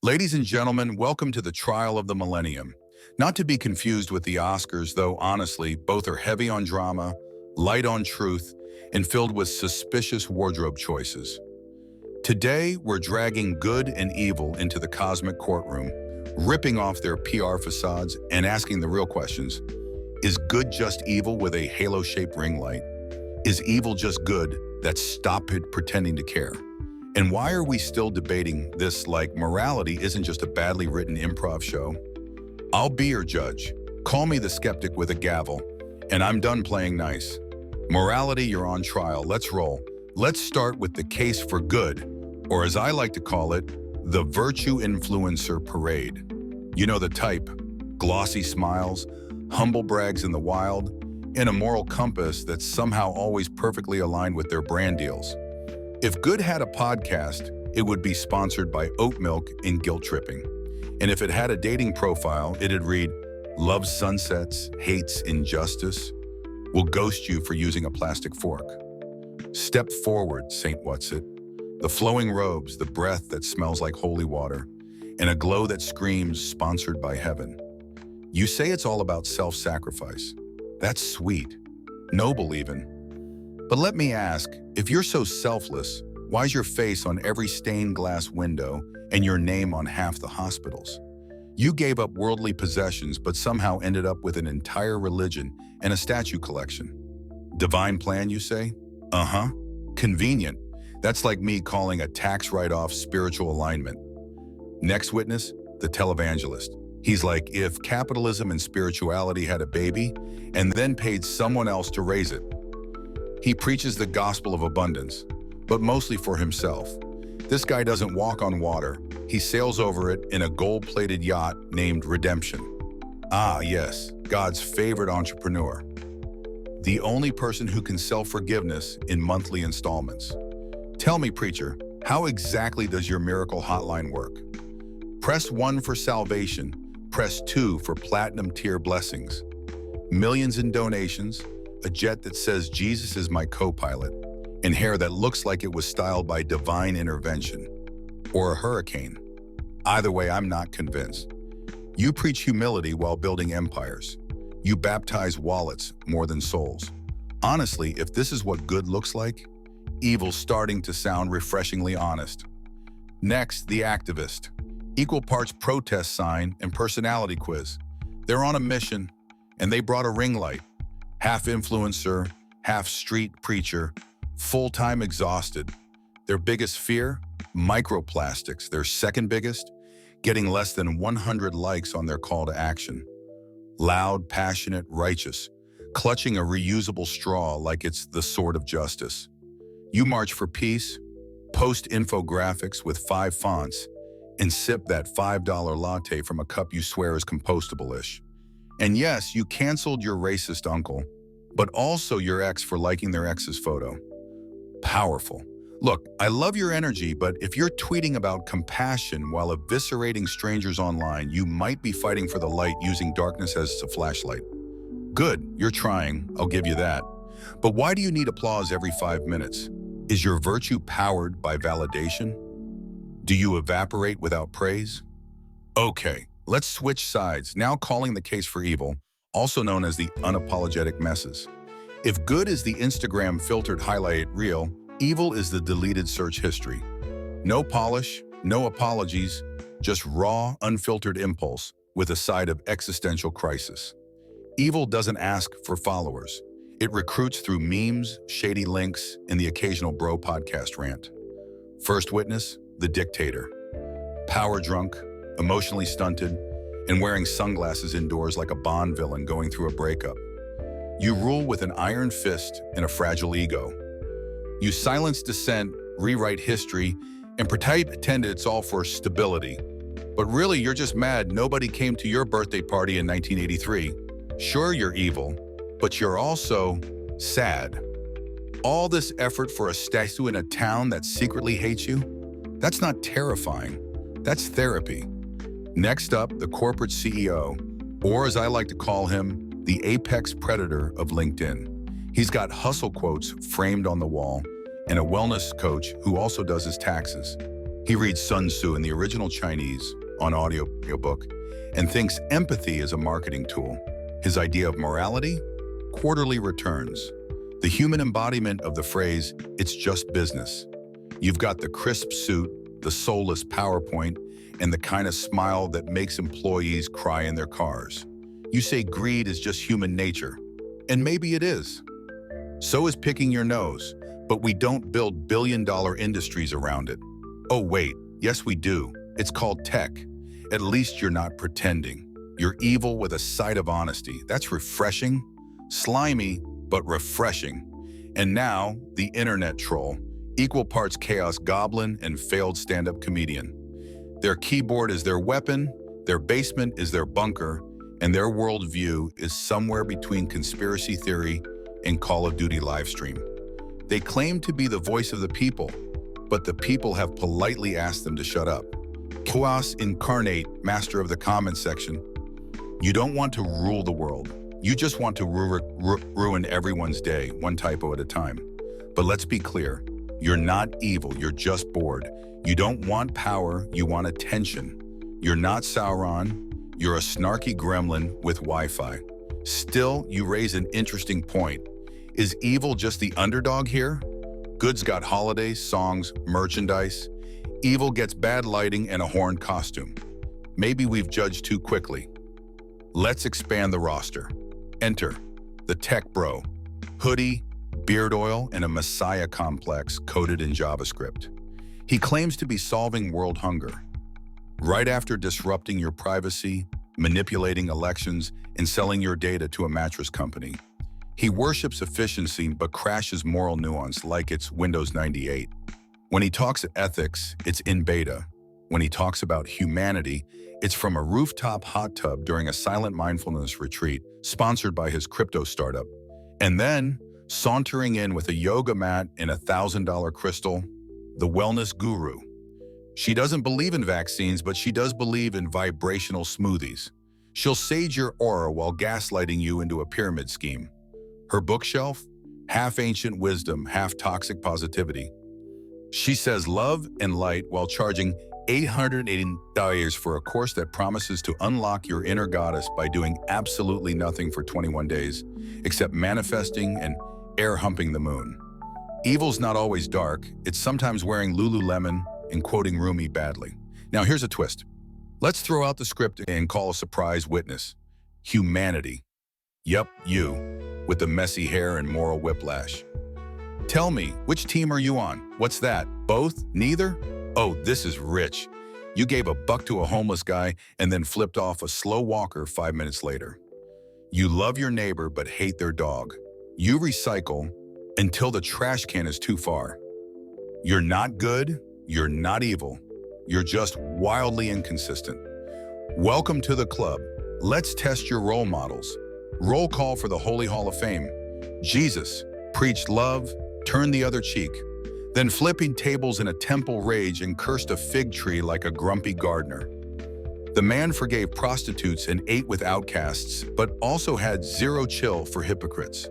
Ladies and gentlemen, welcome to the trial of the Millennium. Not to be confused with the Oscars, though honestly, both are heavy on drama, light on truth, and filled with suspicious wardrobe choices. Today, we're dragging good and evil into the cosmic courtroom, ripping off their PR facades and asking the real questions. Is good just evil with a halo-shaped ring light? Is evil just good? Stop it pretending to care. And why are we still debating this like morality isn't just a badly written improv show? I'll be your judge. Call me the skeptic with a gavel, and I'm done playing nice. Morality, you're on trial. Let's roll. Let's start with the case for good, or as I like to call it, the virtue influencer parade. You know the type: glossy smiles, humble brags in the wild, and a moral compass that's somehow always perfectly aligned with their brand deals. If good had a podcast, it would be sponsored by oat milk and guilt tripping. And if it had a dating profile, it'd read, loves sunsets, hates injustice, will ghost you for using a plastic fork. Step forward, Saint Whatsit. The flowing robes, the breath that smells like holy water, and a glow that screams, sponsored by heaven. You say it's all about self-sacrifice. That's sweet, noble even. But let me ask, if you're so selfless, why's your face on every stained glass window and your name on half the hospitals? You gave up worldly possessions but somehow ended up with an entire religion and a statue collection. Divine plan, you say? Uh-huh. Convenient. That's like me calling a tax write-off spiritual alignment. Next witness, the televangelist. He's like, if capitalism and spirituality had a baby and then paid someone else to raise it. He preaches the gospel of abundance, but mostly for himself. This guy doesn't walk on water. He sails over it in a gold-plated yacht named Redemption. Ah, yes, God's favorite entrepreneur. The only person who can sell forgiveness in monthly installments. Tell me, preacher, how exactly does your miracle hotline work? Press 1 for salvation, press 2 for platinum tier blessings. Millions in donations, a jet that says Jesus is my co-pilot, and hair that looks like it was styled by divine intervention, or a hurricane. Either way, I'm not convinced. You preach humility while building empires. You baptize wallets more than souls. Honestly, if this is what good looks like, evil's starting to sound refreshingly honest. Next, the activist. Equal parts protest sign and personality quiz. They're on a mission, and they brought a ring light. Half influencer, half street preacher, full-time exhausted. Their biggest fear? Microplastics. Their second biggest? Getting less than 100 likes on their call to action. Loud, passionate, righteous, clutching a reusable straw like it's the sword of justice. You march for peace, post infographics with 5 fonts, and sip that $5 latte from a cup you swear is compostable-ish. And yes, you canceled your racist uncle, but also your ex for liking their ex's photo. Powerful. Look, I love your energy, but if you're tweeting about compassion while eviscerating strangers online, you might be fighting for the light using darkness as a flashlight. Good, you're trying, I'll give you that. But why do you need applause every 5 minutes? Is your virtue powered by validation? Do you evaporate without praise? Okay. Let's switch sides, now calling the case for evil, also known as the unapologetic messes. If good is the Instagram filtered highlight reel, evil is the deleted search history. No polish, no apologies, just raw, unfiltered impulse with a side of existential crisis. Evil doesn't ask for followers. It recruits through memes, shady links, and the occasional bro podcast rant. First witness, the dictator. Power drunk, emotionally stunted, and wearing sunglasses indoors like a Bond villain going through a breakup. You rule with an iron fist and a fragile ego. You silence dissent, rewrite history, and pretend it's all for stability. But really, you're just mad nobody came to your birthday party in 1983. Sure, you're evil, but you're also sad. All this effort for a statue in a town that secretly hates you? That's not terrifying. That's therapy. Next up, the corporate CEO, or as I like to call him, the apex predator of LinkedIn. He's got hustle quotes framed on the wall and a wellness coach who also does his taxes. He reads Sun Tzu in the original Chinese on audiobook and thinks empathy is a marketing tool. His idea of morality? Quarterly returns. The human embodiment of the phrase, "it's just business." You've got the crisp suit, the soulless PowerPoint, and the kind of smile that makes employees cry in their cars. You say greed is just human nature, and maybe it is. So is picking your nose, but we don't build billion-dollar industries around it. Oh wait, yes we do. It's called tech. At least you're not pretending. You're evil with a side of honesty. That's refreshing. Slimy, but refreshing. And now, the internet troll. Equal parts chaos goblin and failed stand-up comedian. Their keyboard is their weapon, their basement is their bunker, and their worldview is somewhere between conspiracy theory and Call of Duty livestream. They claim to be the voice of the people, but the people have politely asked them to shut up. Chaos incarnate, master of the comment section. You don't want to rule the world. You just want to ruin everyone's day, one typo at a time. But let's be clear, you're not evil, you're just bored. You don't want power, you want attention. You're not Sauron, you're a snarky gremlin with Wi-Fi. Still, you raise an interesting point. Is evil just the underdog here? Good's got holidays, songs, merchandise. Evil gets bad lighting and a horned costume. Maybe we've judged too quickly. Let's expand the roster. Enter the tech bro, hoodie, beard oil, and a messiah complex coded in JavaScript. He claims to be solving world hunger. Right after disrupting your privacy, manipulating elections, and selling your data to a mattress company. He worships efficiency but crashes moral nuance like it's Windows 98. When he talks ethics, it's in beta. When he talks about humanity, it's from a rooftop hot tub during a silent mindfulness retreat sponsored by his crypto startup. And then, sauntering in with a yoga mat and a $1,000 crystal, the wellness guru. She doesn't believe in vaccines, but she does believe in vibrational smoothies. She'll sage your aura while gaslighting you into a pyramid scheme. Her bookshelf? Half ancient wisdom, half toxic positivity. She says love and light while charging $880 for a course that promises to unlock your inner goddess by doing absolutely nothing for 21 days, except manifesting and air humping the moon. Evil's not always dark. It's sometimes wearing Lululemon and quoting Rumi badly. Now here's a twist. Let's throw out the script and call a surprise witness. Humanity. Yup, you, with the messy hair and moral whiplash. Tell me, which team are you on? What's that? Both? Neither? Oh, this is rich. You gave $1 to a homeless guy and then flipped off a slow walker 5 minutes later. You love your neighbor but hate their dog. You recycle until the trash can is too far. You're not good, you're not evil. You're just wildly inconsistent. Welcome to the club. Let's test your role models. Roll call for the Holy Hall of Fame. Jesus preached love, turned the other cheek, then flipping tables in a temple rage and cursed a fig tree like a grumpy gardener. The man forgave prostitutes and ate with outcasts, but also had zero chill for hypocrites.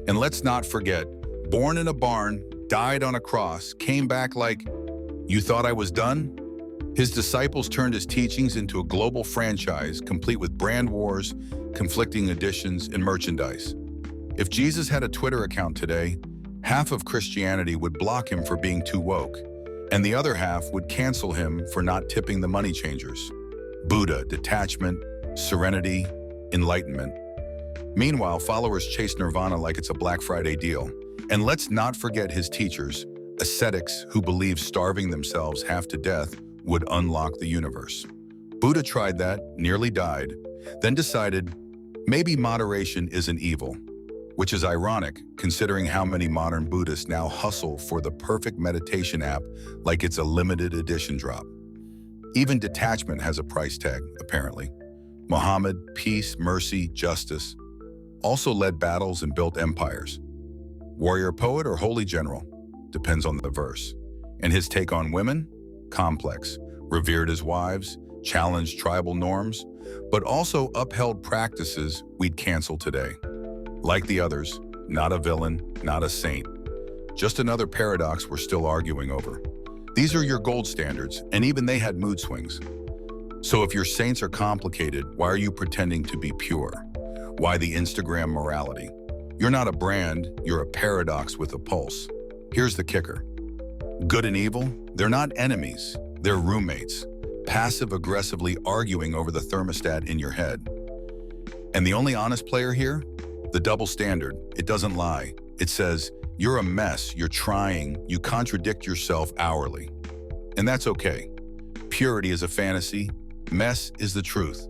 And let's not forget, born in a barn, died on a cross, came back like, "You thought I was done?" His disciples turned his teachings into a global franchise, complete with brand wars, conflicting editions, and merchandise. If Jesus had a Twitter account today, half of Christianity would block him for being too woke, and the other half would cancel him for not tipping the money changers. Buddha, detachment, serenity, enlightenment. Meanwhile, followers chase nirvana like it's a Black Friday deal. And let's not forget his teachers, ascetics who believe starving themselves half to death would unlock the universe. Buddha tried that, nearly died, then decided maybe moderation isn't evil, which is ironic considering how many modern Buddhists now hustle for the perfect meditation app like it's a limited edition drop. Even detachment has a price tag, apparently. Muhammad, peace, mercy, justice, also led battles and built empires. Warrior poet or holy general? Depends on the verse. And his take on women? Complex. Revered his wives, challenged tribal norms, but also upheld practices we'd cancel today. Like the others, not a villain, not a saint. Just another paradox we're still arguing over. These are your gold standards, and even they had mood swings. So if your saints are complicated, why are you pretending to be pure? Why the Instagram morality? You're not a brand, you're a paradox with a pulse. Here's the kicker. Good and evil, they're not enemies, they're roommates, passive-aggressively arguing over the thermostat in your head. And the only honest player here? The double standard. It doesn't lie. It says, you're a mess, you're trying, you contradict yourself hourly. And that's okay. Purity is a fantasy, mess is the truth.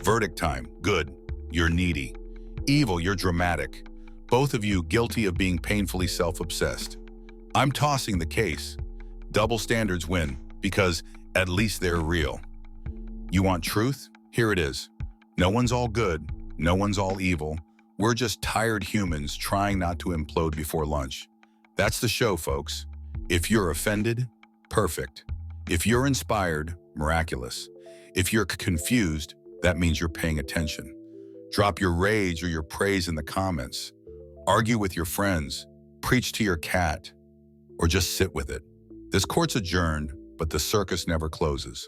Verdict time, good, you're needy. Evil, you're dramatic. Both of you guilty of being painfully self-obsessed. I'm tossing the case. Double standards win, because at least they're real. You want truth? Here it is. No one's all good, no one's all evil. We're just tired humans trying not to implode before lunch. That's the show, folks. If you're offended, perfect. If you're inspired, miraculous. If you're confused, that means you're paying attention. Drop your rage or your praise in the comments. Argue with your friends, preach to your cat, or just sit with it. This court's adjourned, but the circus never closes.